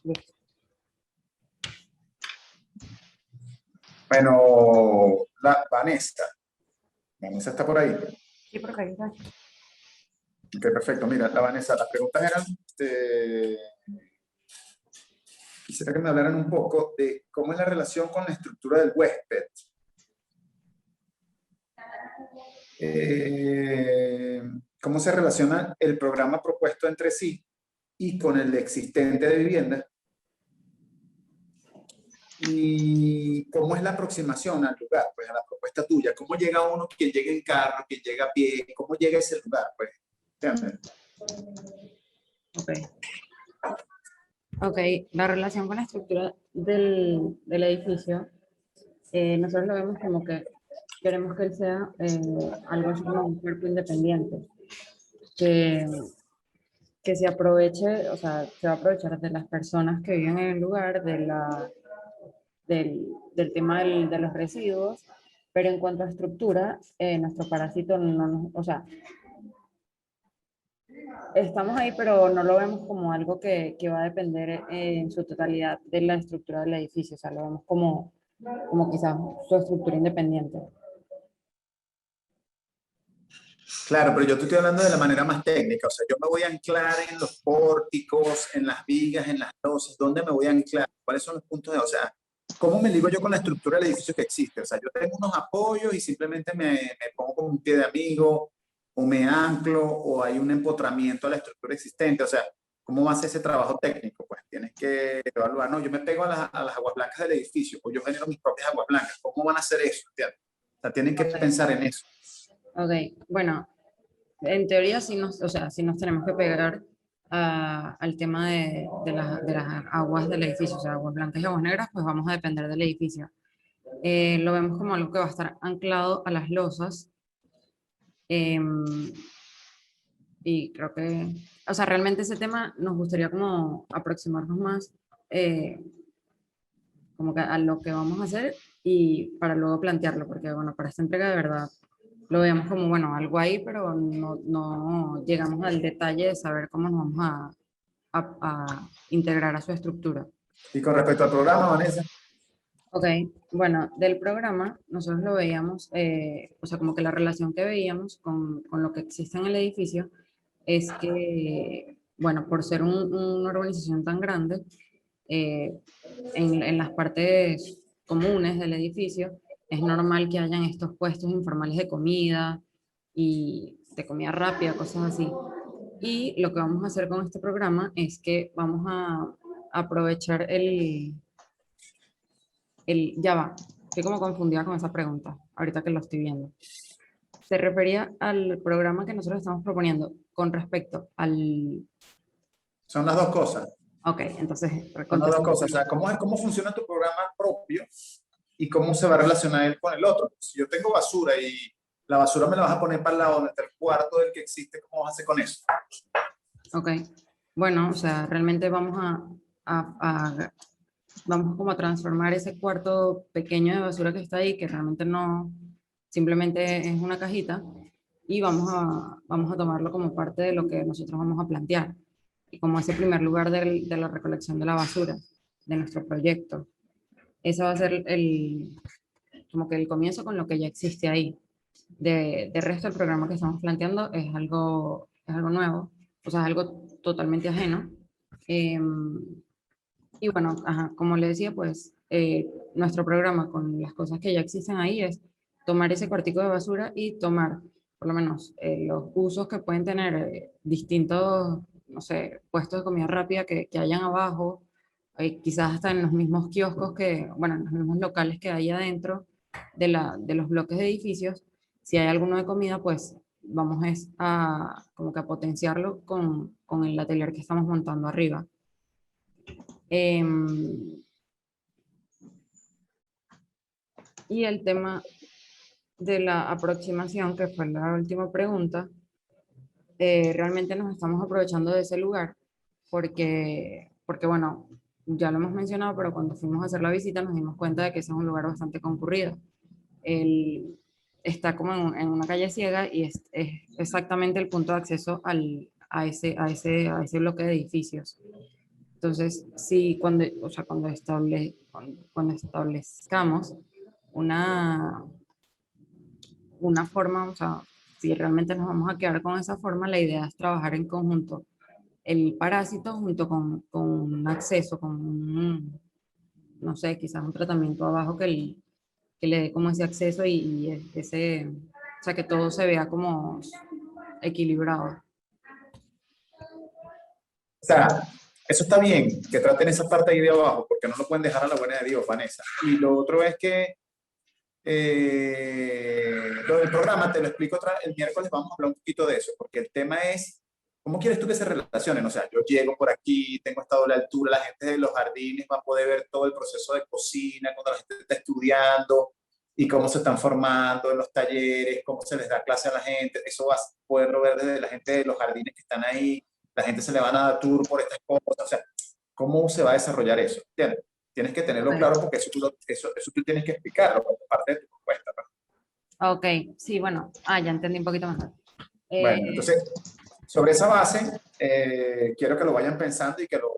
Listo. Bueno, Vanessa. Vanessa está por ahí. Sí, perfecto. Ok, perfecto. Mira, la Vanessa, las preguntas eran, quisiera que me hablaran un poco de cómo es la relación con la estructura del huésped. ¿Cómo se relaciona el programa propuesto entre sí y con el existente de vivienda? ¿Y cómo es la aproximación al lugar, pues a la propuesta tuya? ¿Cómo llega uno, quien llega en carro, quien llega a pie? ¿Cómo llega a ese lugar? Pues, ¿entiendes? Ok. Ok, la relación con la estructura del edificio, nosotros lo vemos como que queremos que él sea algo así como un cuerpo independiente, que, que se aproveche, o sea, se va a aprovechar de las personas que viven en el lugar, del tema de los residuos, pero en cuanto a estructura, nuestro parásito no nos, o sea, estamos ahí, pero no lo vemos como algo que va a depender en su totalidad de la estructura del edificio, o sea, lo vemos como quizás su estructura independiente. Claro, pero yo te estoy hablando de la manera más técnica, o sea, yo me voy a anclar en los pórticos, en las vigas, en las losas, ¿dónde me voy a anclar? ¿Cuáles son los puntos de, o sea, cómo me ligo yo con la estructura del edificio que existe? O sea, yo tengo unos apoyos y simplemente me pongo con un pie de amigo, o me anclo, o hay un empotramiento a la estructura existente, o sea, ¿cómo va a ser ese trabajo técnico? Pues tienes que evaluar, no, yo me pego a las aguas blancas del edificio, o yo genero mis propias aguas blancas, ¿cómo van a hacer eso? ¿Entiendes? O sea, tienen que pensar en eso. Ok, bueno, en teoría sí nos, o sea, sí nos tenemos que pegar al tema de las aguas del edificio, o sea, aguas blancas y aguas negras, pues vamos a depender del edificio. Lo vemos como algo que va a estar anclado a las losas. Y creo que, o sea, realmente ese tema nos gustaría como aproximarnos más eh, como que a lo que vamos a hacer y para luego plantearlo, porque bueno, para esta entrega de verdad lo veamos como, bueno, algo ahí, pero no llegamos al detalle de saber cómo nos vamos a integrar a su estructura. Y con respecto al programa, Vanessa. Ok, bueno, del programa nosotros lo veíamos, o sea, como que la relación que veíamos con lo que existe en el edificio es que, bueno, por ser una organización tan grande, eh, en las partes comunes del edificio es normal que hayan estos puestos informales de comida y de comida rápida, cosas así. Y lo que vamos a hacer con este programa es que vamos a aprovechar ya va, estoy como confundida con esa pregunta, ahorita que lo estoy viendo. Se refería al programa que nosotros estamos proponiendo con respecto al... Son las dos cosas. Ok, entonces, Son las dos cosas. O sea, cómo funciona tu programa propio y cómo se va a relacionar él con el otro. Si yo tengo basura y la basura me la vas a poner para el lado donde está el cuarto del que existe, ¿cómo vas a hacer con eso? Ok, bueno, o sea, realmente vamos vamos como a transformar ese cuarto pequeño de basura que está ahí, que realmente no, simplemente es una cajita, y vamos a tomarlo como parte de lo que nosotros vamos a plantear, y como ese primer lugar de la recolección de la basura de nuestro proyecto. Ese va a ser como que el comienzo con lo que ya existe ahí. De resto, el programa que estamos planteando es algo nuevo, o sea, es algo totalmente ajeno. Eh, y bueno, ajá, como le decía, pues nuestro programa con las cosas que ya existen ahí es tomar ese cuartico de basura y tomar por lo menos los usos que pueden tener distintos, no sé, puestos de comida rápida que hayan abajo, quizás hasta en los mismos kioscos que, bueno, en los mismos locales que hay adentro de los bloques de edificios. Si hay alguno de comida, pues vamos como que a potenciarlo con el atelier que estamos montando arriba. Em, y el tema de la aproximación, que fue la última pregunta, realmente nos estamos aprovechando de ese lugar porque, bueno, ya lo hemos mencionado, pero cuando fuimos a hacer la visita nos dimos cuenta de que ese es un lugar bastante concurrido. El, Está como en una calle ciega y es exactamente el punto de acceso a ese bloque de edificios. Entonces, sí, cuando, o sea, cuando establezcamos una, una forma, o sea, si realmente nos vamos a quedar con esa forma, la idea es trabajar en conjunto el parásito junto con un acceso, con un, no sé, quizás un tratamiento abajo que le dé como ese acceso y ese, o sea, que todo se vea como equilibrado. O sea, eso está bien, que traten esa parte ahí de abajo, porque no lo pueden dejar a la buena de Dios, Vanessa. Y lo otro es que lo del programa te lo explico el miércoles, vamos a hablar un poquito de eso, porque el tema es, ¿cómo quieres tú que se relacionen? O sea, yo llego por aquí, tengo esta doble altura, la gente de los jardines va a poder ver todo el proceso de cocina, cuando la gente está estudiando y cómo se están formando en los talleres, cómo se les da clase a la gente, eso vas a poderlo ver desde la gente de los jardines que están ahí, la gente se le van a dar tour por estas cosas, o sea, ¿cómo se va a desarrollar eso? ¿Entiendes? Tienes que tenerlo Ok, claro porque eso tú tienes que explicarlo como parte de tu propuesta, ¿no? ok, sí, bueno, ya entendí un poquito mejor. Bueno, Eh, entonces, sobre esa base, quiero que lo vayan pensando y que lo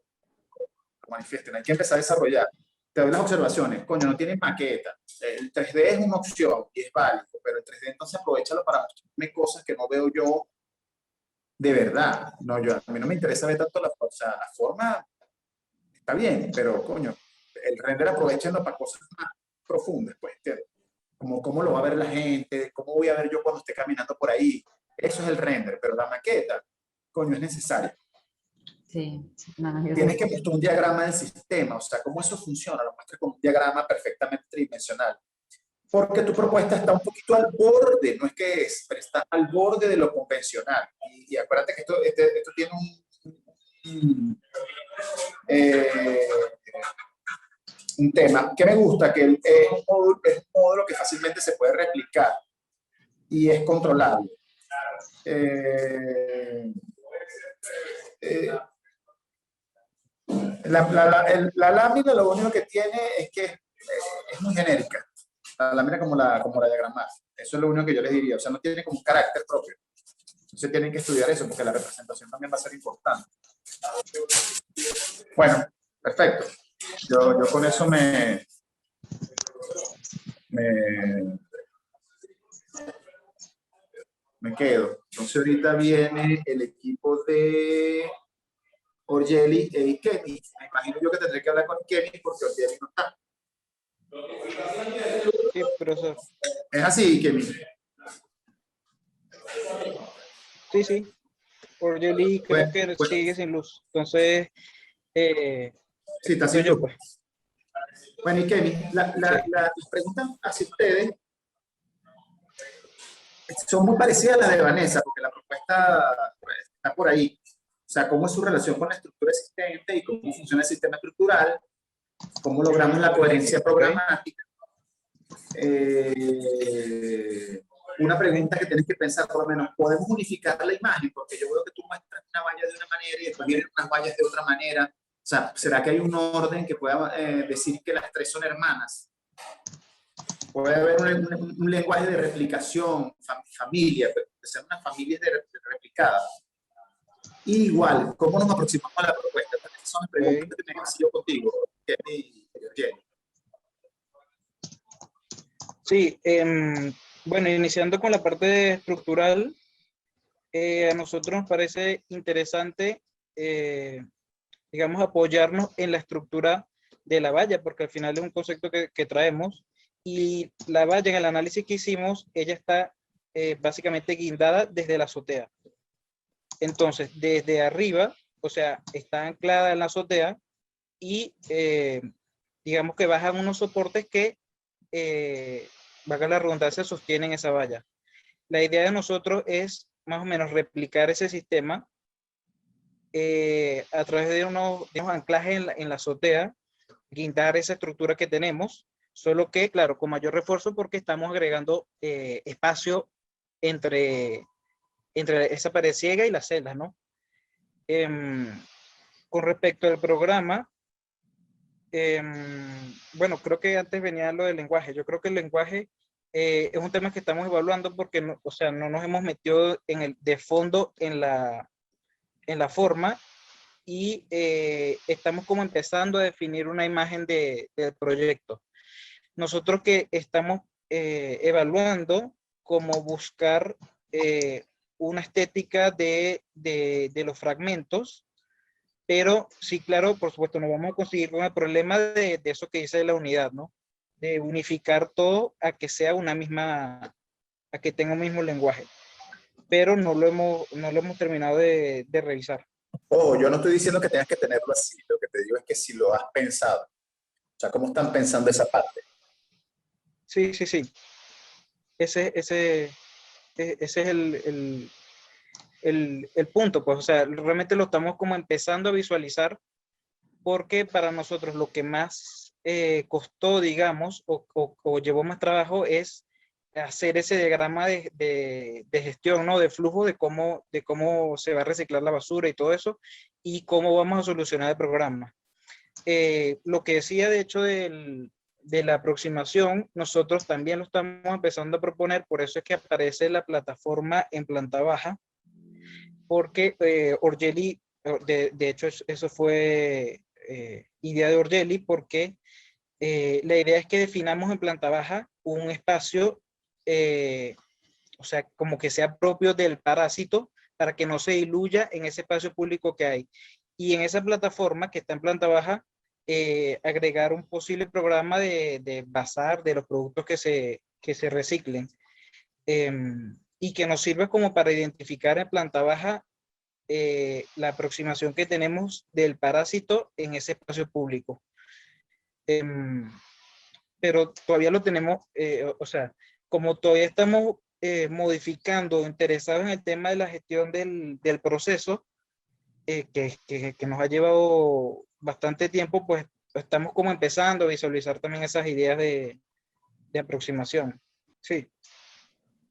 manifiesten. Hay que empezar a desarrollar. Te doy las observaciones. Coño, no tienen maqueta. El 3D es una opción y es válido, pero el 3D entonces aprovechalo para mostrarme cosas que no veo yo de verdad. No, a mí no me interesa ver tanto o sea, la forma está bien, pero coño, el render aprovechenlo para cosas más profundas, pues, ¿entiendes? Como cómo lo va a ver la gente, cómo voy a ver yo cuando esté caminando por ahí. Eso es el render, pero la maqueta, coño, es necesaria. sí, no, yo Tienes sé. que mostrar un diagrama del sistema, o sea, cómo eso funciona, lo muestras con un diagrama perfectamente tridimensional. Porque tu propuesta está un poquito al borde, no es que es, pero está al borde de lo convencional. Y acuérdate que esto tiene un, eh, un tema que me gusta, que es un módulo que fácilmente se puede replicar y es controlable. Eh, eh, la lámina lo único que tiene es que es muy genérica. La lámina como la diagrama. Eso es lo único que yo les diría. O sea, no tiene como un carácter propio. Entonces tienen que estudiar eso porque la representación también va a ser importante. Bueno, perfecto. Yo con eso me, me quedo. Entonces ahorita viene el equipo de Orgeli e Ikemi. Me imagino yo que tendré que hablar con Ikemi porque Orgeli no está. Sí, profesor. Es así, Ikemi. Sí, sí. Por Jelly creo Bueno, que pues, sigue sin luz. Entonces, sí, está estoy sin yo, luz. pues. Bueno, Ikemi, Sí. las preguntas hacia ustedes son muy parecidas a las de Vanessa, porque la propuesta pues, está por ahí. O sea, cómo es su relación con la estructura existente y cómo funciona el sistema estructural, cómo logramos la coherencia Ok. programática. Una pregunta que tienes que pensar, por lo menos, ¿podemos unificar la imagen? Porque yo veo que tú muestras una valla de una manera y después vienen unas vallas de otra manera. O sea, ¿será que hay un orden que pueda decir que las tres son hermanas? Puede haber un lenguaje de replicación, familia, pero que sean unas familias replicadas. Y igual, ¿cómo nos aproximamos a la propuesta? Esas son las preguntas Ok. que me he yo contigo, Kenny. Sí, bueno, iniciando con la parte estructural, a nosotros nos parece interesante, digamos, apoyarnos en la estructura de la valla, porque al final es un concepto que traemos, y la valla en el análisis que hicimos, ella está básicamente guindada desde la azotea. Entonces, desde arriba, o sea, está anclada en la azotea y digamos que bajan unos soportes que, valga la redundancia, sostienen esa valla. La idea de nosotros es más o menos replicar ese sistema a través de unos anclajes en la azotea, guindar esa estructura que tenemos, solo que, claro, con mayor refuerzo porque estamos agregando espacio entre esa pared ciega y las celdas, ¿no? Con respecto al programa, bueno, creo que antes venía lo del lenguaje. Yo creo que el lenguaje es un tema que estamos evaluando porque, no, o sea, no nos hemos metido de fondo en la forma, y estamos como empezando a definir una imagen del proyecto. Nosotros que estamos evaluando cómo buscar una estética de los fragmentos, pero sí, claro, por supuesto, nos vamos a conseguir con el problema de eso que dice la unidad, ¿no? De unificar todo a que sea una misma, a que tenga un mismo lenguaje. Pero no lo hemos terminado de revisar. Ojo, yo no estoy diciendo que tengas que tenerlo así, lo que te digo es que si lo has pensado, o sea, ¿cómo están pensando esa parte? Sí, sí, sí. Ese es el punto, pues, o sea, realmente lo estamos como empezando a visualizar porque para nosotros lo que más costó, digamos, o llevó más trabajo es hacer ese diagrama de gestión, ¿no? De flujo, de cómo se va a reciclar la basura y todo eso, y cómo vamos a solucionar el programa. Lo que decía, de hecho, de la aproximación, nosotros también lo estamos empezando a proponer, por eso es que aparece la plataforma en planta baja, porque Orgeli, de hecho, eso fue idea de Orgeli, porque la idea es que definamos en planta baja un espacio, o sea, como que sea propio del parásito, para que no se diluya en ese espacio público que hay. Y en esa plataforma que está en planta baja, agregar un posible programa de bazar de los productos que se reciclen. Y que nos sirva como para identificar en planta baja la aproximación que tenemos del parásito en ese espacio público. Pero todavía lo tenemos, o sea, como todavía estamos modificando, interesados en el tema de la gestión del proceso, que nos ha llevado bastante tiempo, pues estamos como empezando a visualizar también esas ideas de aproximación. Sí.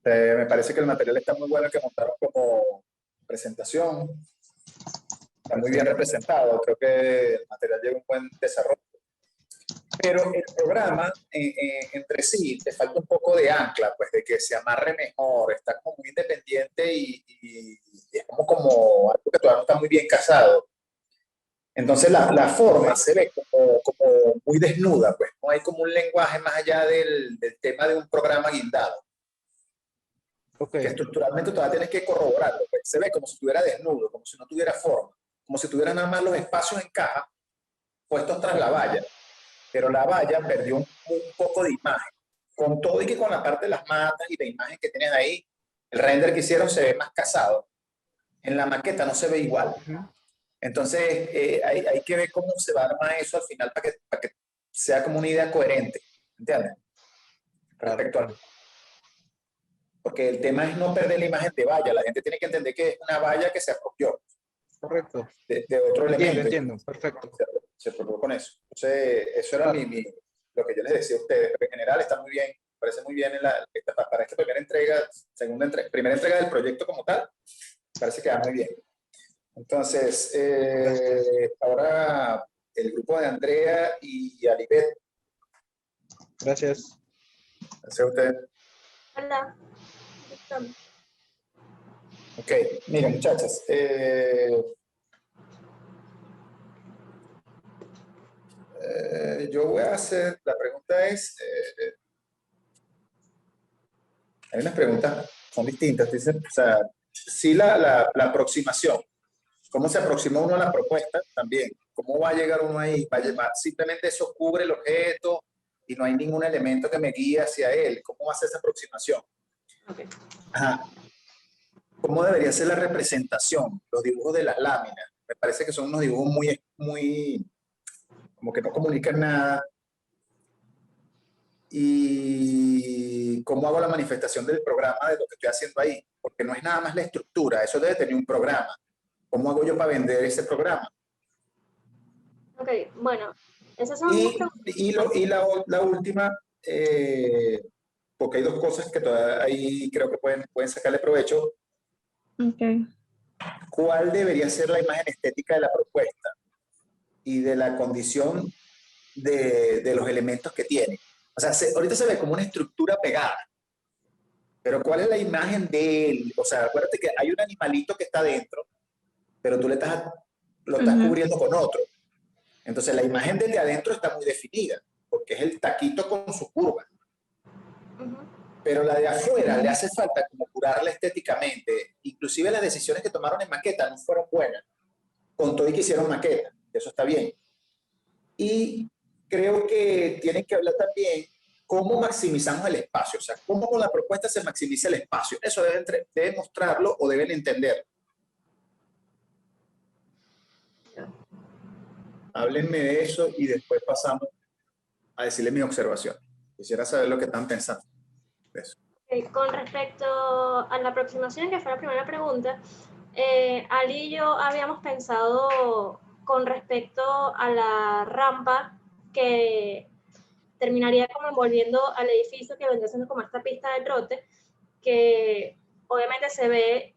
Me parece que el material está muy bueno que montaron como presentación. Está muy bien representado. Creo que el material lleva un buen desarrollo. Pero el programa entre sí te falta un poco de ancla, pues de que se amarre mejor. Está como muy independiente y es como algo que todavía no está muy bien casado. Entonces la forma se ve como muy desnuda, pues no hay como un lenguaje más allá del tema de un programa guindado. Okay. Que estructuralmente todavía tienes que corroborarlo. Pues. Se ve como si estuviera desnudo, como si no tuviera forma, como si tuviera nada más los espacios en caja puestos tras la valla. Pero la valla perdió un poco de imagen. Con todo y que con la parte de las matas y la imagen que tienes ahí, el render que hicieron se ve más casado. En la maqueta no se ve igual. Entonces hay que ver cómo se va a armar eso al final para que sea como una idea coherente. ¿Entiendes? Respecto a... Porque el tema es no perder la imagen de valla. La gente tiene que entender que es una valla que se apropió. Correcto. De otro elemento. Entiendo, perfecto. Se apropió con eso. Entonces, eso era lo que yo les decía a ustedes. Pero en general está muy bien, parece muy bien para esta primera entrega, primera entrega del proyecto como tal, parece que va muy bien. Entonces, ahora el grupo de Andrea y Alibet. Gracias. Gracias a ustedes. Hola. Ok, miren muchachas, yo voy a hacer, la pregunta es, hay unas preguntas, son distintas, dicen, o sea, sí la aproximación, ¿cómo se aproxima uno a la propuesta? También, ¿cómo va a llegar uno ahí? Simplemente eso cubre el objeto y no hay ningún elemento que me guíe hacia él, ¿cómo va a ser esa aproximación? Okay. Ajá. ¿Cómo debería ser la representación? Los dibujos de las láminas. Me parece que son unos dibujos muy, como que no comunican nada. Y cómo hago la manifestación del programa de lo que estoy haciendo ahí. Porque no es nada más la estructura, eso debe tener un programa. ¿Cómo hago yo para vender ese programa? Ok, bueno, esas son las preguntas. Y la última, porque hay dos cosas que todavía ahí creo que pueden sacarle provecho. Okay. ¿Cuál debería ser la imagen estética de la propuesta y de la condición de los elementos que tiene? O sea, ahorita se ve como una estructura pegada, pero ¿cuál es la imagen de él? O sea, acuérdate que hay un animalito que está dentro, pero tú le estás lo estás cubriendo con otro. Entonces la imagen desde adentro está muy definida, porque es el taquito con su curva. Pero la de afuera le hace falta como curarla estéticamente. Inclusive las decisiones que tomaron en maqueta no fueron buenas, con todo y que hicieron maqueta, eso está bien. Y creo que tienen que hablar también cómo maximizamos el espacio, o sea, cómo con la propuesta se maximiza el espacio. Eso deben mostrarlo o deben entenderlo. Háblenme de eso y después pasamos a decirle mi observación. Quisiera saber lo que están pensando de eso. Con respecto a la aproximación, que fue la primera pregunta, Ali y yo habíamos pensado con respecto a la rampa que terminaría como envolviendo al edificio, que vendría siendo como esta pista de trote, que obviamente se ve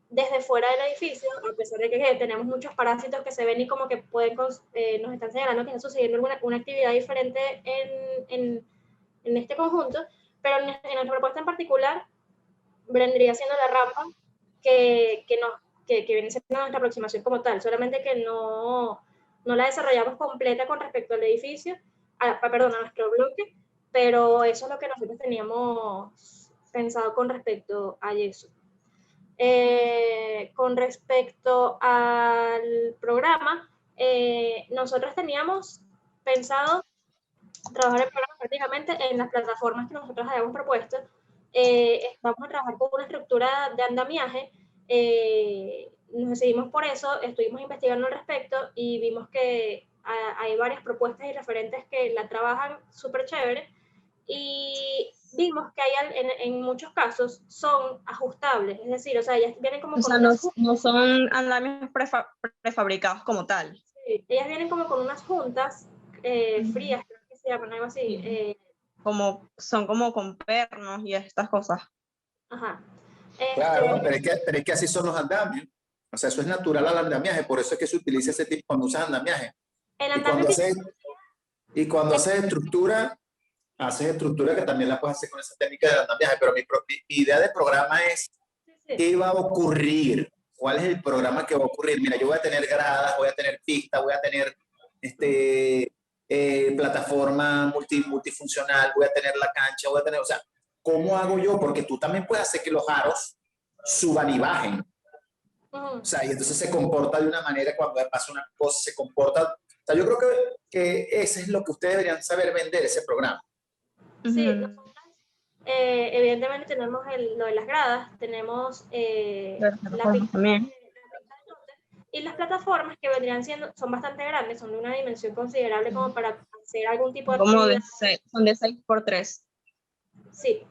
desde fuera del edificio, a pesar de que tenemos muchos parásitos que se ven y como que pueden, nos están señalando que está sucediendo una actividad diferente en este conjunto, pero en nuestra propuesta en particular vendría siendo la rampa que viene siendo nuestra aproximación como tal, solamente que no la desarrollamos completa con respecto al edificio, perdón, a nuestro bloque, pero eso es lo que nosotros teníamos pensado con respecto a eso. Con respecto al programa, nosotros teníamos pensado trabajar el programa prácticamente en las plataformas que nosotros habíamos propuesto. Vamos a trabajar con una estructura de andamiaje. Nos decidimos por eso, estuvimos investigando al respecto y vimos que hay varias propuestas y referentes que la trabajan súper chévere, y vimos que hay en muchos casos son ajustables, es decir, o sea, ellas vienen como con no son andamios prefabricados como tal. Sí, ellas vienen como con unas juntas frías, creo que se llaman, algo así. Son como con pernos y estas cosas. Ajá. Claro, pero es que así son los andamios. O sea, eso es natural al andamiaje, por eso es que se utiliza ese tipo cuando usas andamiaje. Y cuando haces estructura, que también la puedes hacer con esa técnica del andamiaje, pero mi idea de programa es qué va a ocurrir, cuál es el programa que va a ocurrir. Mira, yo voy a tener gradas, voy a tener pistas, voy a tener plataforma multifuncional, voy a tener la cancha, voy a tener, o sea, ¿cómo hago yo? Porque tú también puedes hacer que los aros suban y bajen. O sea, y entonces se comporta de una manera, cuando pasa una cosa, se comporta. O sea, yo creo que ese es lo que ustedes deberían saber vender, ese programa. Sí, nosotros evidentemente tenemos lo de las gradas, tenemos la pista también. Y las plataformas que vendrían siendo, son bastante grandes, son de una dimensión considerable como para hacer algún tipo de actividad. Son de 6x3. Sí,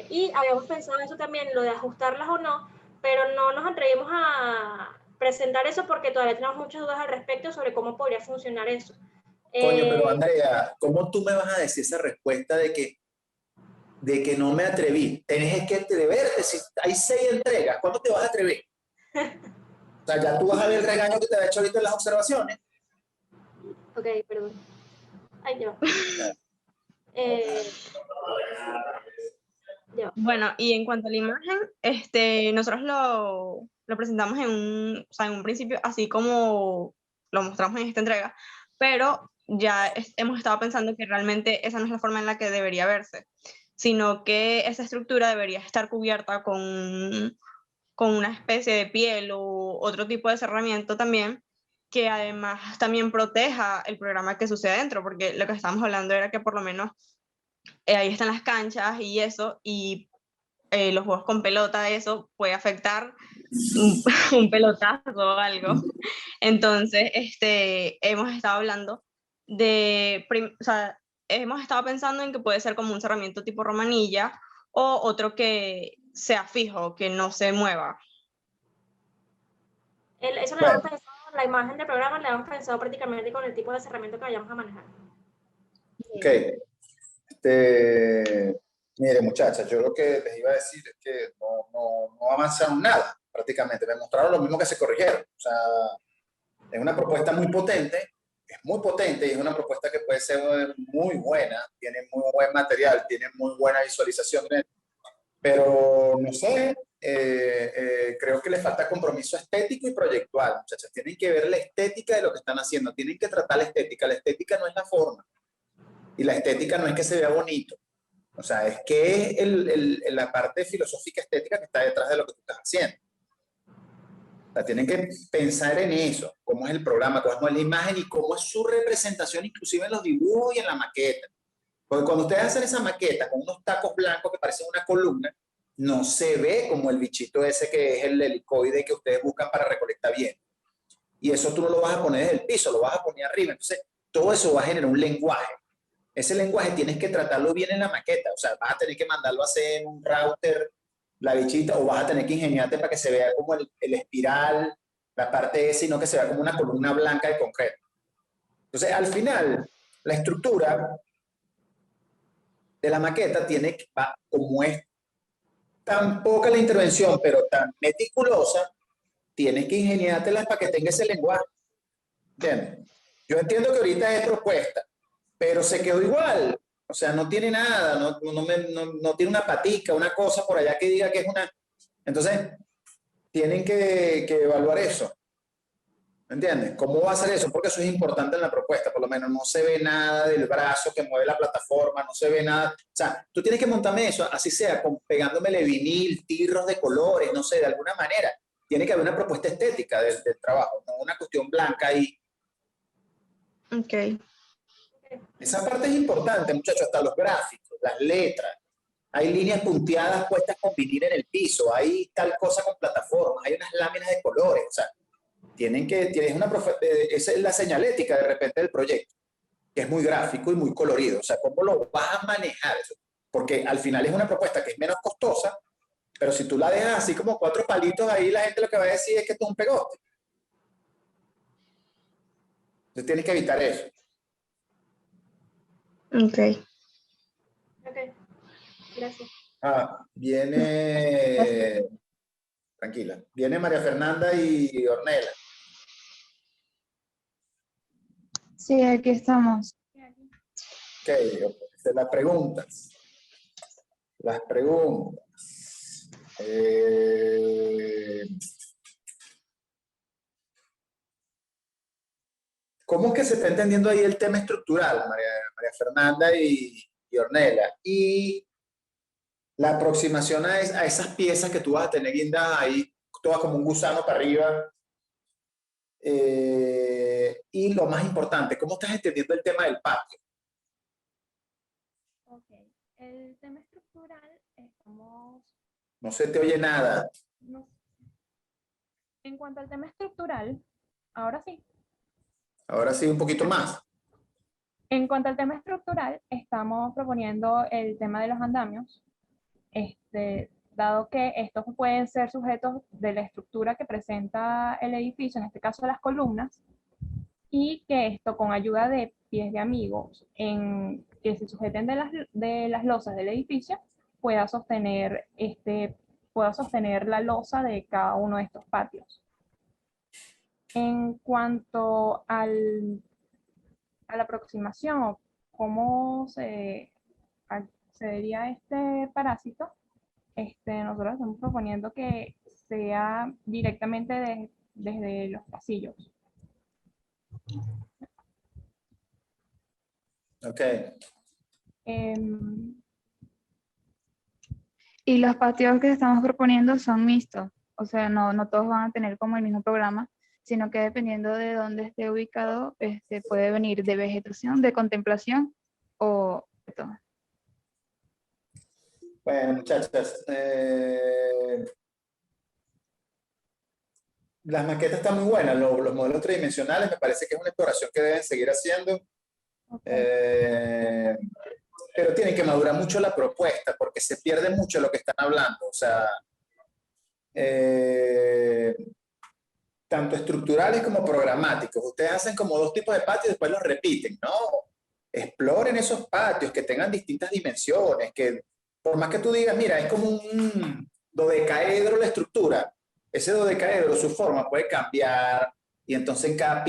y habíamos pensado eso también, lo de ajustarlas o no, pero no nos atrevimos a presentar eso porque todavía tenemos muchas dudas al respecto sobre cómo podría funcionar eso. Coño, pero Andrea, ¿cómo tú me vas a decir esa respuesta de que no me atreví? Tenés que atreverte, si hay 6 entregas, ¿cuándo te vas a atrever? O sea, ya tú vas a ver el regaño que te ha hecho ahorita en las observaciones. Ok, perdón. Ay, ya. Bueno, y en cuanto a la imagen, nosotros lo presentamos en un principio, así como lo mostramos en esta entrega, pero ya hemos estado pensando que realmente esa no es la forma en la que debería verse, sino que esa estructura debería estar cubierta con una especie de piel o otro tipo de cerramiento también, que además también proteja el programa que sucede dentro, porque lo que estábamos hablando era que por lo menos ahí están las canchas y eso, y los juegos con pelota, eso puede afectar un pelotazo o algo. Entonces, hemos estado hablando o sea, hemos estado pensando en que puede ser como un cerramiento tipo romanilla o otro que sea fijo, que no se mueva. Eso lo hemos pensado, la imagen del programa la hemos pensado prácticamente con el tipo de cerramiento que vayamos a manejar. Ok. Mire, muchachas, yo lo que les iba a decir es que no avanzaron nada, prácticamente. Me mostraron lo mismo que se corrigieron. O sea, es una propuesta muy potente, y es una propuesta que puede ser muy buena, tiene muy buen material, tiene muy buena visualización, pero no sé, creo que les falta compromiso estético y proyectual, muchachos. Tienen que ver la estética de lo que están haciendo, tienen que tratar la estética. La estética no es la forma, y la estética no es que se vea bonito. O sea, es que es la parte filosófica estética que está detrás de lo que tú estás haciendo. O sea, tienen que pensar en eso, cómo es el programa, cómo es la imagen y cómo es su representación, inclusive en los dibujos y en la maqueta. Porque cuando ustedes hacen esa maqueta con unos tacos blancos que parecen una columna, no se ve como el bichito ese que es el helicoide que ustedes buscan para recolectar bien. Y eso tú no lo vas a poner desde el piso, lo vas a poner arriba. Entonces, todo eso va a generar un lenguaje. Ese lenguaje tienes que tratarlo bien en la maqueta. O sea, vas a tener que mandarlo a hacer en un router, la bichita, o vas a tener que ingeniarte para que se vea como el espiral, la parte esa, y no que se vea como una columna blanca de concreto. Entonces, al final, la estructura de la maqueta tiene que, como es tan poca la intervención, pero tan meticulosa, tienes que ingeniártelas para que tenga ese lenguaje. ¿Entiendes? Yo entiendo que ahorita es propuesta, pero se quedó igual. O sea, no tiene nada, no tiene una patica, una cosa por allá que diga que es una... Entonces, tienen que evaluar eso. ¿Entiendes? ¿Cómo va a ser eso? Porque eso es importante en la propuesta. Por lo menos no se ve nada del brazo que mueve la plataforma, no se ve nada. O sea, tú tienes que montarme eso, así sea, pegándomele vinil, tirros de colores, no sé, de alguna manera. Tiene que haber una propuesta estética del trabajo, no una cuestión blanca y... Ok. Esa parte es importante, muchachos, hasta los gráficos, las letras. Hay líneas punteadas puestas con vinil en el piso, hay tal cosa con plataformas, hay unas láminas de colores, o sea, esa es la señalética de repente del proyecto, que es muy gráfico y muy colorido. O sea, ¿cómo lo vas a manejar eso? Porque al final es una propuesta que es menos costosa, pero si tú la dejas así como 4 palitos ahí, la gente lo que va a decir es que esto es un pegote. Entonces tienes que evitar eso. Ok. Ok, gracias. Viene... Tranquila. Viene María Fernanda y Ornella. Sí, aquí estamos. Ok, las preguntas. Las preguntas. ¿Cómo es que se está entendiendo ahí el tema estructural, María Fernanda y Ornella? Y la aproximación a esas piezas que tú vas a tener guindadas ahí, todas como un gusano para arriba. Y lo más importante, ¿cómo estás entendiendo el tema del patio? Ok, el tema estructural estamos... No se te oye nada. no- En cuanto al tema estructural, ahora sí. Ahora sí, un poquito más. En cuanto al tema estructural, estamos proponiendo el tema de los andamios, dado que estos pueden ser sujetos de la estructura que presenta el edificio, en este caso las columnas, y que esto con ayuda de pies de amigos que se sujeten de las losas del edificio pueda sostener, la losa de cada uno de estos patios. En cuanto a la aproximación o cómo se accedería a este parásito, nosotros estamos proponiendo que sea directamente desde los pasillos. Ok. Y los patios que estamos proponiendo son mixtos, o sea, no todos van a tener como el mismo programa, sino que dependiendo de dónde esté ubicado, puede venir de vegetación, de contemplación o de todo. Bueno, muchachas, las maquetas están muy buenas, los modelos tridimensionales me parece que es una exploración que deben seguir haciendo. Okay. Pero tienen que madurar mucho la propuesta porque se pierde mucho lo que están hablando. O sea, tanto estructurales como programáticos. Ustedes hacen como 2 tipos de patios y después los repiten. No, exploren esos patios que tengan distintas dimensiones, que por más que tú digas, mira, es como un dodecaedro la estructura, ese dodecaedro, su forma puede cambiar, y entonces en cada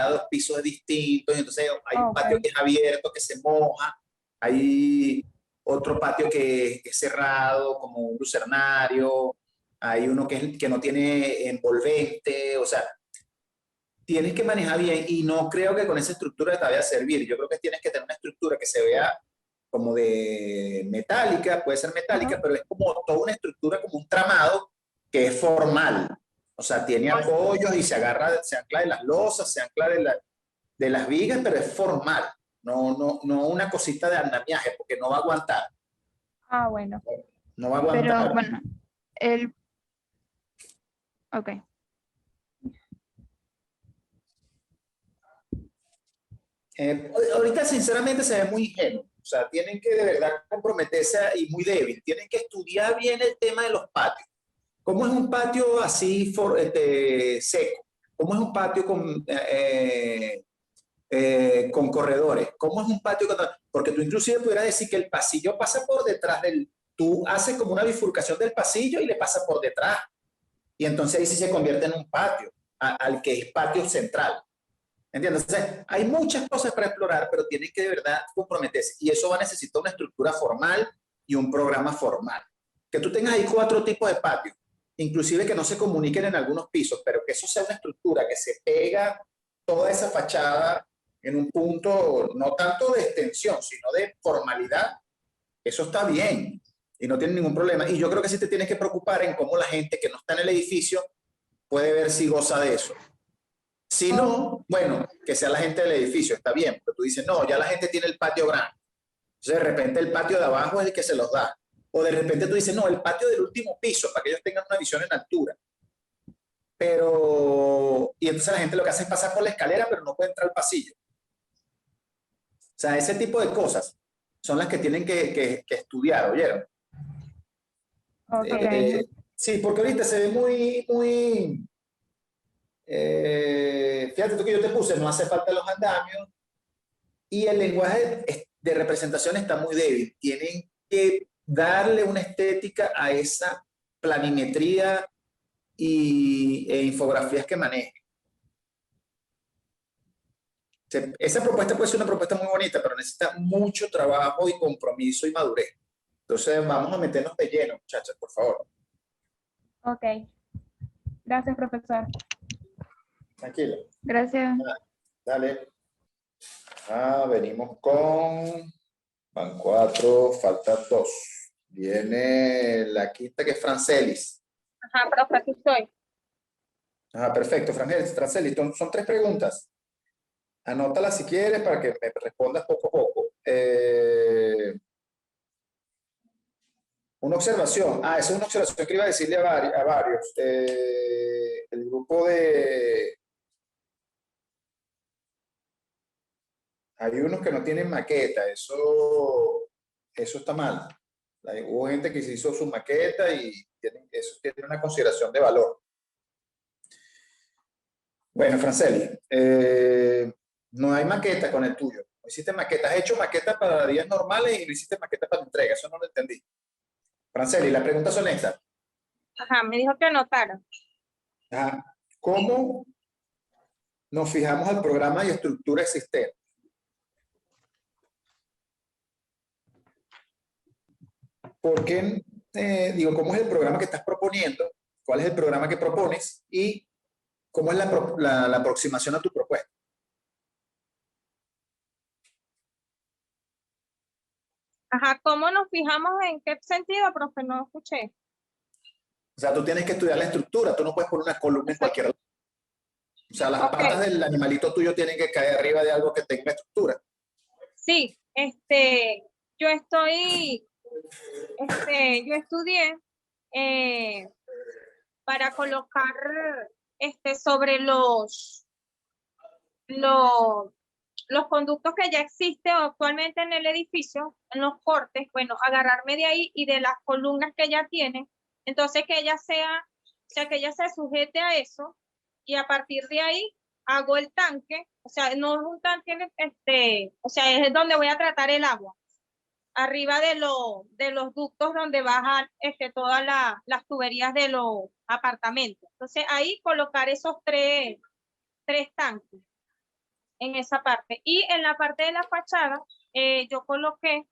2 pisos es distinto, y entonces hay un patio que es abierto, que se moja, hay otro patio que es cerrado, como un lucernario, hay uno que no tiene envolvente, o sea, tienes que manejar bien y no creo que con esa estructura te vaya a servir. Yo creo que tienes que tener una estructura que se vea como de metálica, puede ser metálica, pero es como toda una estructura, como un tramado que es formal. O sea, tiene apoyos y se agarra, se ancla de las losas, se ancla de las vigas, pero es formal. No una cosita de andamiaje, porque no va a aguantar. Ah, bueno. No va a aguantar. Pero bueno, ok. Ahorita sinceramente se ve muy ingenuo, o sea, tienen que de verdad comprometerse y muy débil, tienen que estudiar bien el tema de los patios. ¿Cómo es un patio así seco? ¿Cómo es un patio con corredores? ¿Cómo es un patio porque tú inclusive pudieras decir que el pasillo pasa por detrás tú haces como una bifurcación del pasillo y le pasa por detrás, y entonces ahí sí se convierte en un patio, al que es patio central. ¿Entiendes? Entonces, hay muchas cosas para explorar, pero tienen que de verdad comprometerse. Y eso va a necesitar una estructura formal y un programa formal. Que tú tengas ahí 4 tipos de patios, inclusive que no se comuniquen en algunos pisos, pero que eso sea una estructura que se pega toda esa fachada en un punto, no tanto de extensión, sino de formalidad. Eso está bien y no tiene ningún problema. Y yo creo que sí te tienes que preocupar en cómo la gente que no está en el edificio puede ver si goza de eso. Si no, bueno, que sea la gente del edificio, está bien, pero tú dices, no, ya la gente tiene el patio grande. Entonces, de repente el patio de abajo es el que se los da. O de repente tú dices, no, el patio del último piso, para que ellos tengan una visión en altura. Pero, y entonces la gente lo que hace es pasar por la escalera, pero no puede entrar al pasillo. O sea, ese tipo de cosas son las que tienen que estudiar, ¿oyeron? Ok. Sí, porque ahorita se ve muy... fíjate tú que yo te puse, no hace falta los andamios, y el lenguaje de representación está muy débil. Tienen que darle una estética a esa planimetría e infografías que manejen. Esa propuesta puede ser una propuesta muy bonita, pero necesita mucho trabajo y compromiso y madurez. Entonces vamos a meternos de lleno, muchachas, por favor. Ok. Gracias, profesor. Tranquila. Gracias. Dale. Venimos con... Van 4, falta 2. Viene la quinta, que es Francelis. Ajá, profe, aquí estoy. Perfecto, Francelis. Son 3 preguntas. Anótalas si quieres para que me respondas poco a poco. Una observación. Esa es una observación que iba a decirle a varios. El grupo de... Hay unos que no tienen maqueta. Eso está mal. Hubo gente que se hizo su maqueta y eso tiene una consideración de valor. Bueno, Franceli, no hay maqueta con el tuyo. No hiciste maqueta. Has hecho maqueta para días normales y no hiciste maqueta para entrega. Eso no lo entendí. Franceli, las preguntas son estas. Ajá, me dijo que anotara. ¿Cómo nos fijamos al programa y estructura existente? ¿Por qué? ¿Cómo es el programa que estás proponiendo? ¿Cuál es el programa que propones? Y ¿cómo es la aproximación a tu propuesta? Ajá, ¿cómo nos fijamos en qué sentido, profe? No escuché. O sea, tú tienes que estudiar la estructura, tú no puedes poner una columna en cualquier lado. O sea, las patas del animalito tuyo tienen que caer arriba de algo que tenga estructura. Sí, yo estudié para colocar sobre los conductos que ya existen actualmente en el edificio, en los cortes, bueno, agarrarme de ahí y de las columnas que ya tienen, entonces que ella se sujete a eso y a partir de ahí hago el tanque, o sea, no es un tanque, o sea, es donde voy a tratar el agua, arriba de los ductos donde bajan todas las tuberías de los apartamentos. Entonces ahí colocar esos tres tanques en esa parte. Y en la parte de la fachada, yo coloqué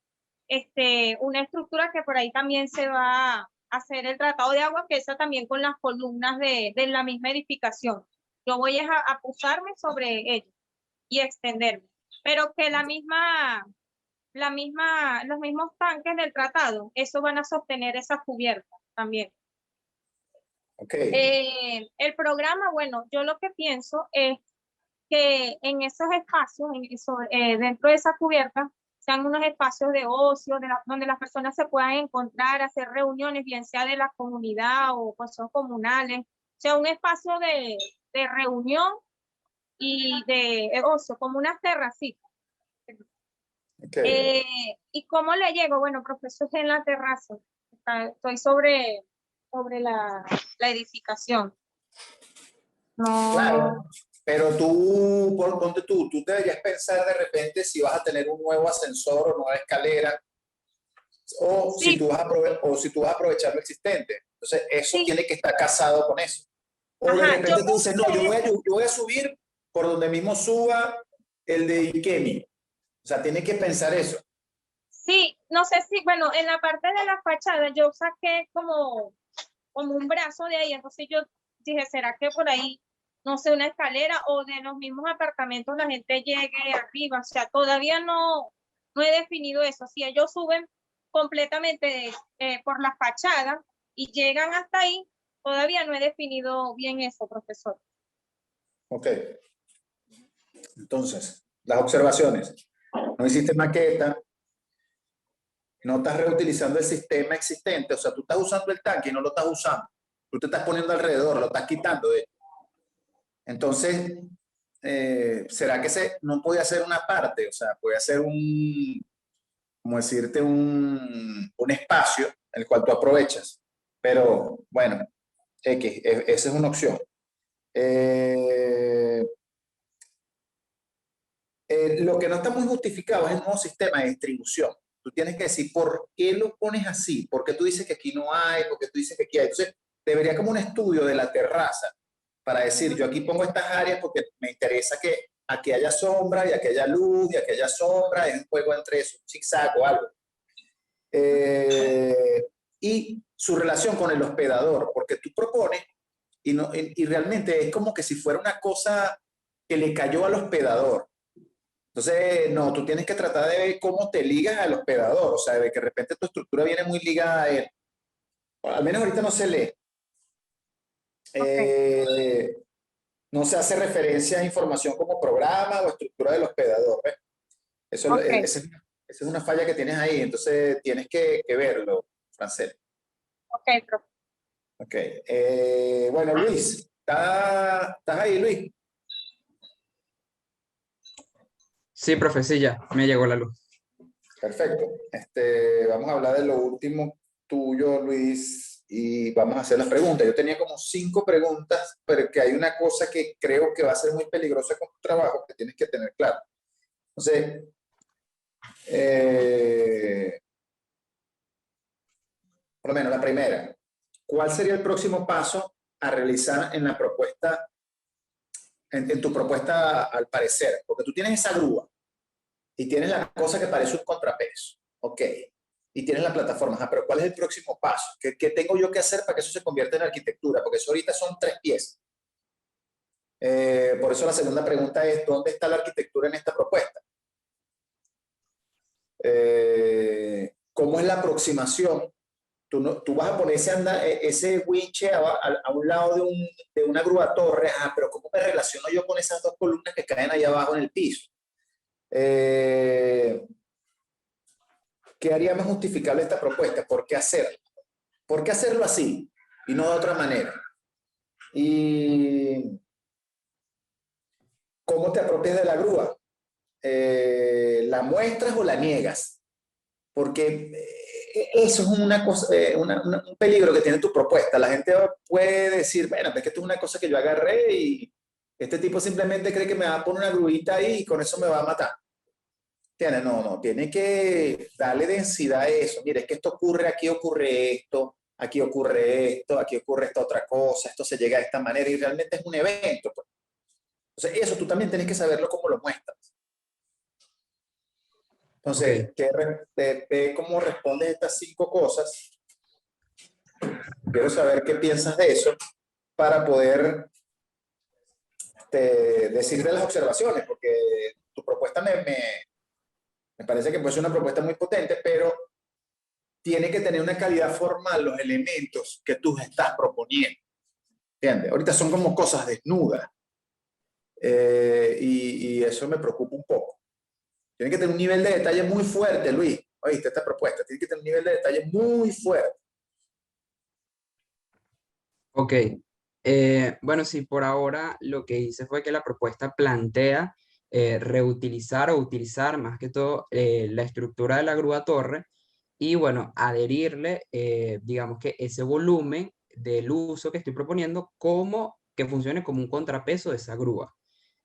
una estructura que por ahí también se va hacer el tratado de agua, que esa también con las columnas de la misma edificación. Yo voy a posarme sobre ellos y extenderme, pero que los mismos tanques del tratado, eso van a sostener esa cubierta también. Okay. El programa, bueno, yo lo que pienso es que en esos espacios, dentro de esa cubierta, sean unos espacios de ocio, donde las personas se puedan encontrar, hacer reuniones, bien sea de la comunidad o cosas comunales, sea un espacio de reunión y de ocio, como unas terracitas. Okay. ¿Y cómo le llego? Bueno, profesor, en la terraza. Estoy sobre la edificación. No. Claro, pero ponte tú deberías pensar de repente si vas a tener un nuevo ascensor o nueva escalera, o, Sí. si tú vas a aprovechar lo existente. Entonces, eso Sí. tiene que estar casado con eso. O de Ajá, repente tú dices, no, yo voy a subir por donde mismo suba el de Ikemi. O sea, tiene que pensar eso. Sí, no sé si, bueno, en la parte de la fachada yo saqué como un brazo de ahí, entonces yo dije, ¿será que por ahí, no sé, una escalera o de los mismos apartamentos la gente llegue arriba? O sea, todavía no he definido eso. Si ellos suben completamente por la fachada y llegan hasta ahí, todavía no he definido bien eso, profesor. Ok. Entonces, las observaciones. No hiciste maqueta, no estás reutilizando el sistema existente, o sea, tú estás usando el tanque y no lo estás usando. Tú te estás poniendo alrededor, lo estás quitando de. Entonces, ¿será que no puede hacer una parte? O sea, puede hacer como decirte, un espacio el cual tú aprovechas. Pero, bueno, esa es una opción. Lo que no está muy justificado es el nuevo sistema de distribución. Tú tienes que decir por qué lo pones así, por qué tú dices que aquí no hay, por qué tú dices que aquí hay. Entonces, debería como un estudio de la terraza para decir, yo aquí pongo estas áreas porque me interesa que aquí haya sombra y aquí haya luz y aquí haya sombra, es un juego entre eso, un zigzag o algo. Y su relación con el hospedador, porque tú propones y realmente es como que si fuera una cosa que le cayó al hospedador. Entonces, no, tú tienes que tratar de ver cómo te ligas al hospedador, o sea, de que de repente tu estructura viene muy ligada a él. Bueno, al menos ahorita no se lee. No se hace referencia a información como programa o estructura del hospedador, ¿ves? Esa es una falla que tienes ahí, entonces tienes que verlo, Francel. Ok, profe. Ok. Bueno, Luis, ¿estás ahí, Luis? Sí, profe, sí, ya, me llegó la luz. Perfecto. Vamos a hablar de lo último tuyo, Luis, y vamos a hacer las preguntas. Yo tenía como 5 preguntas, pero que hay una cosa que creo que va a ser muy peligrosa con tu trabajo, que tienes que tener claro. Entonces, por lo menos la primera, ¿cuál sería el próximo paso a realizar en la propuesta, en tu propuesta al parecer? Porque tú tienes esa grúa y tienes la cosa que parece un contrapeso, ok, y tienes la plataforma, pero ¿cuál es el próximo paso? ¿Qué tengo yo que hacer para que eso se convierta en arquitectura? Porque eso ahorita son 3 piezas. Por eso la segunda pregunta es, ¿dónde está la arquitectura en esta propuesta? ¿Cómo es la aproximación? Tú vas a poner ese winch a un lado de una grúa torre, pero ¿cómo me relaciono yo con esas 2 columnas que caen ahí abajo en el piso? ¿Qué haría más justificable esta propuesta? ¿Por qué hacerlo? ¿Por qué hacerlo así y no de otra manera? ¿Y cómo te apropias de la grúa? ¿La muestras o la niegas? Porque eso es una cosa, un peligro que tiene tu propuesta. La gente puede decir, bueno, es que esto es una cosa que yo agarré y este tipo simplemente cree que me va a poner una gruita ahí y con eso me va a matar. No, tiene que darle densidad a eso. Mire, es que esto ocurre, aquí ocurre esto, aquí ocurre esto, aquí ocurre esta otra cosa, esto se llega de esta manera y realmente es un evento. Pues. Entonces, eso tú también tienes que saberlo cómo lo muestras. Entonces, Okay. ve cómo respondes estas 5 cosas Quiero saber qué piensas de eso para poder decirte las observaciones, porque tu propuesta me parece que puede ser una propuesta muy potente, pero tiene que tener una calidad formal los elementos que tú estás proponiendo. ¿Entiendes? Ahorita son como cosas desnudas. Y eso me preocupa un poco. Tiene que tener un nivel de detalle muy fuerte, Luis. Oíste, esta propuesta tiene que tener un nivel de detalle muy fuerte. Ok. Bueno, sí, por ahora lo que hice fue que la propuesta plantea reutilizar o utilizar más que todo la estructura de la grúa torre y bueno, adherirle, digamos que ese volumen del uso que estoy proponiendo como que funcione como un contrapeso de esa grúa.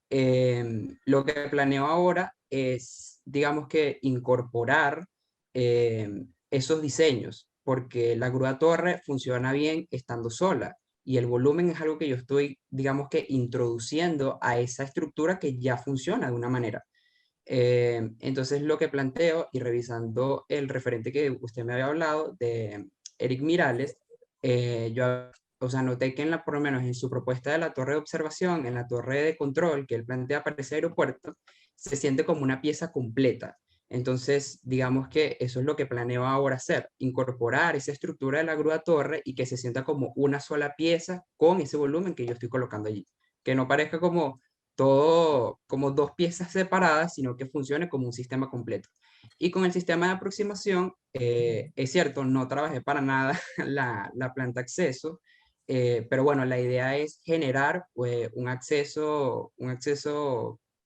Lo que planeo ahora es, digamos que incorporar esos diseños, porque la grúa torre funciona bien estando sola y el volumen es algo que yo estoy, digamos que introduciendo a esa estructura que ya funciona de una manera. Entonces lo que planteo y revisando el referente que usted me había hablado de Eric Mirales, yo, o sea, noté que por lo menos en su propuesta de la torre de observación, en la torre de control que él plantea para ese aeropuerto, se siente como una pieza completa. Entonces, digamos que eso es lo que planeo ahora hacer, incorporar esa estructura de la grúa torre y que se sienta como una sola pieza con ese volumen que yo estoy colocando allí. Que no parezca como todo como dos piezas separadas, sino que funcione como un sistema completo. Y con el sistema de aproximación, es cierto, no trabajé para nada la planta acceso, pero bueno, la idea es generar un acceso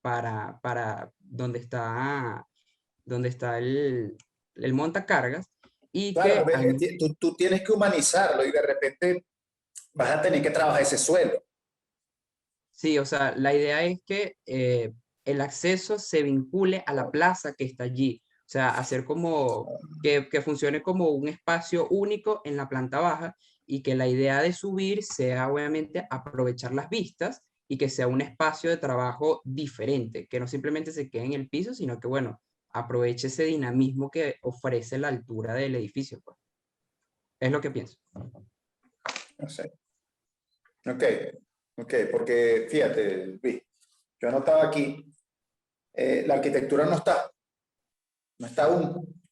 para donde está el montacargas y Claro, que tú tienes que humanizarlo y de repente vas a tener que trabajar ese suelo. sí, o sea, la idea es que el acceso se vincule a la plaza que está allí. O sea, hacer como que funcione como un espacio único en la planta baja y que la idea de subir sea obviamente aprovechar las vistas y que sea un espacio de trabajo diferente, que no simplemente se quede en el piso, sino que, bueno, aproveche ese dinamismo que ofrece la altura del edificio, pues. Es lo que pienso. No sé. Ok, porque fíjate, Luis, yo anotaba aquí, la arquitectura no está aún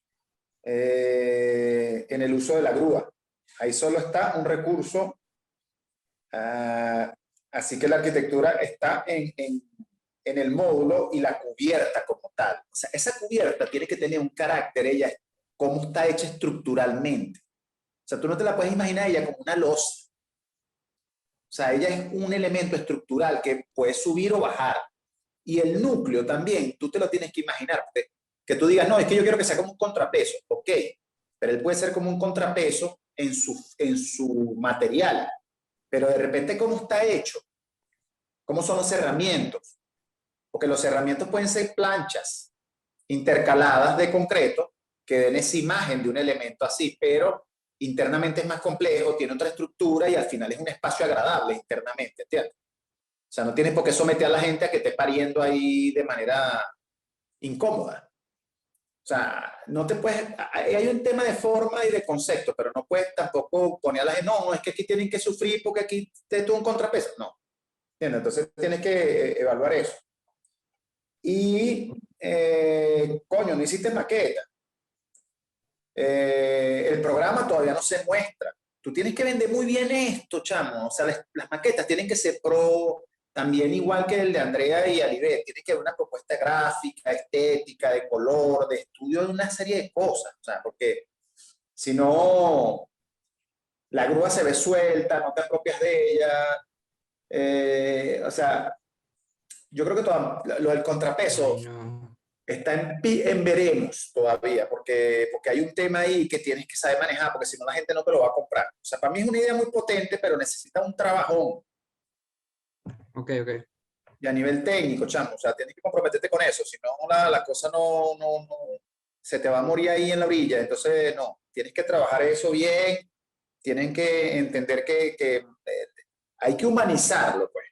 en el uso de la grúa. Ahí solo está un recurso, así que la arquitectura está en el módulo y la cubierta como tal. O sea, esa cubierta tiene que tener un carácter, ella, cómo está hecha estructuralmente. O sea, tú no te la puedes imaginar ella como una losa. O sea, ella es un elemento estructural que puede subir o bajar. Y el núcleo también, tú te lo tienes que imaginar. Que tú digas, no, es que yo quiero que sea como un contrapeso. Ok, pero él puede ser como un contrapeso en su material. Pero de repente, ¿cómo está hecho? ¿Cómo son los cerramientos? Porque los cerramientos pueden ser planchas intercaladas de concreto que den esa imagen de un elemento así, pero internamente es más complejo, tiene otra estructura y al final es un espacio agradable internamente, ¿entiendes? O sea, no tienes por qué someter a la gente a que esté pariendo ahí de manera incómoda. O sea, no te puedes, hay un tema de forma y de concepto, pero no puedes tampoco poner a la gente, no, es que aquí tienen que sufrir porque aquí te tuvo un contrapeso. No, ¿entiendes? Entonces tienes que evaluar eso. Y, coño, no hiciste maqueta. El programa todavía no se muestra. Tú tienes que vender muy bien esto, chamo. O sea, las maquetas tienen que ser pro, también igual que el de Andrea y Alibet. Tiene que haber una propuesta gráfica, estética, de color, de estudio de una serie de cosas. O sea, porque si no, la grúa se ve suelta, no te apropias de ella. O sea, yo creo que lo del contrapeso Ay, no. está en veremos todavía, porque hay un tema ahí que tienes que saber manejar, porque si no la gente no te lo va a comprar. O sea, para mí es una idea muy potente, pero necesita un trabajón. Ok. Y a nivel técnico, chamo, o sea, tienes que comprometerte con eso, si no la cosa no, se te va a morir ahí en la orilla. Entonces, no, tienes que trabajar eso bien, tienen que entender que hay que humanizarlo, pues.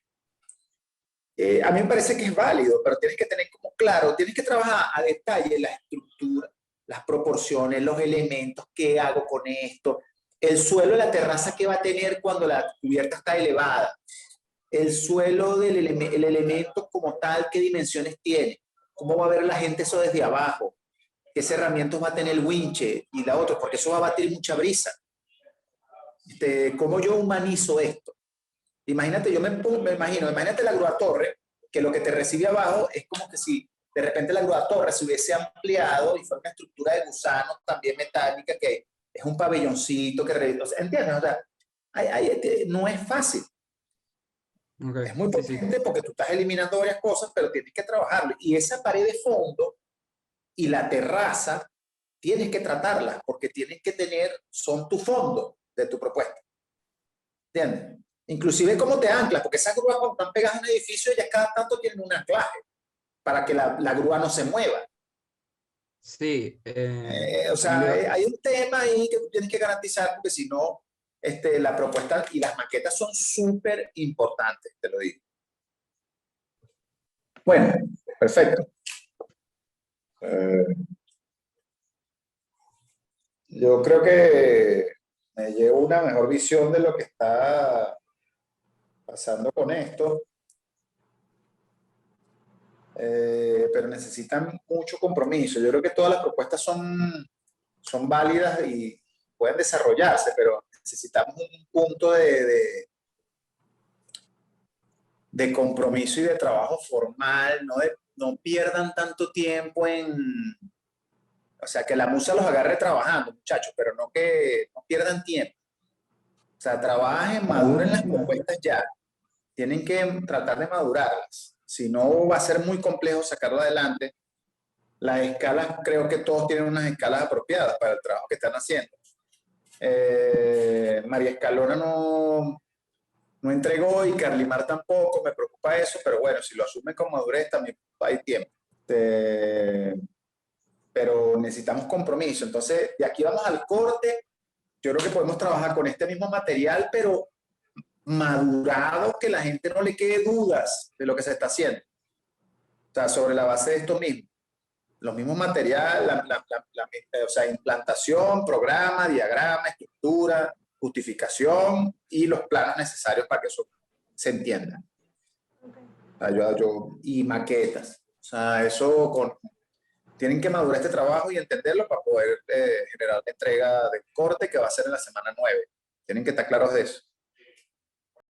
A mí me parece que es válido, pero tienes que tener como claro, tienes que trabajar a detalle la estructura, las proporciones, los elementos, qué hago con esto. el suelo de la terraza que va a tener cuando la cubierta está elevada, el suelo del el elemento como tal, qué dimensiones tiene, cómo va a ver la gente eso desde abajo, qué herramientas va a tener el winche y la otra, porque eso va a batir mucha brisa. ¿Cómo yo humanizo esto? Imagínate, imagínate la grúa torre, que lo que te recibe abajo es como que si de repente la grúa torre se hubiese ampliado y fuera una estructura de gusano también metálica, que es un pabelloncito que, o sea, ¿entiendes? O sea, no es fácil. Okay. Es muy Sí, sí. potente porque tú estás eliminando varias cosas, pero tienes que trabajarlo. Y esa pared de fondo y la terraza, tienes que tratarlas porque tienen que tener, son tu fondo de tu propuesta. ¿Entiendes? Inclusive cómo te anclas, porque esas grúas cuando están pegadas a un edificio, ellas cada tanto tienen un anclaje para que la grúa no se mueva. Sí. O sea, hay un tema ahí que tú tienes que garantizar, porque si no, la propuesta y las maquetas son súper importantes, te lo digo. Bueno, perfecto. Yo creo que me llevo una mejor visión de lo que está pasando con esto. Pero necesitan mucho compromiso. Yo creo que todas las propuestas son válidas y pueden desarrollarse, pero necesitamos un punto de compromiso y de trabajo formal, no pierdan tanto tiempo o sea, que la musa los agarre trabajando, muchachos, pero no que no pierdan tiempo. O sea, trabajen, maduren las propuestas ya. Tienen que tratar de madurarlas. Si no, va a ser muy complejo sacarlo adelante. Las escalas, creo que todos tienen unas escalas apropiadas para el trabajo que están haciendo. María Escalona no entregó y Carlimar tampoco, me preocupa eso, pero bueno, si lo asumen con madurez también hay tiempo. Pero necesitamos compromiso. Entonces, de aquí vamos al corte. Yo creo que podemos trabajar con este mismo material, pero madurado, que la gente no le quede dudas de lo que se está haciendo. O sea, sobre la base de esto mismo. Los mismos materiales, o sea, implantación, programa, diagrama, estructura, justificación y los planos necesarios para que eso se entienda. Okay. O sea, y maquetas. O sea, eso tienen que madurar este trabajo y entenderlo para poder generar la entrega de corte que va a ser en la semana 9. Tienen que estar claros de eso.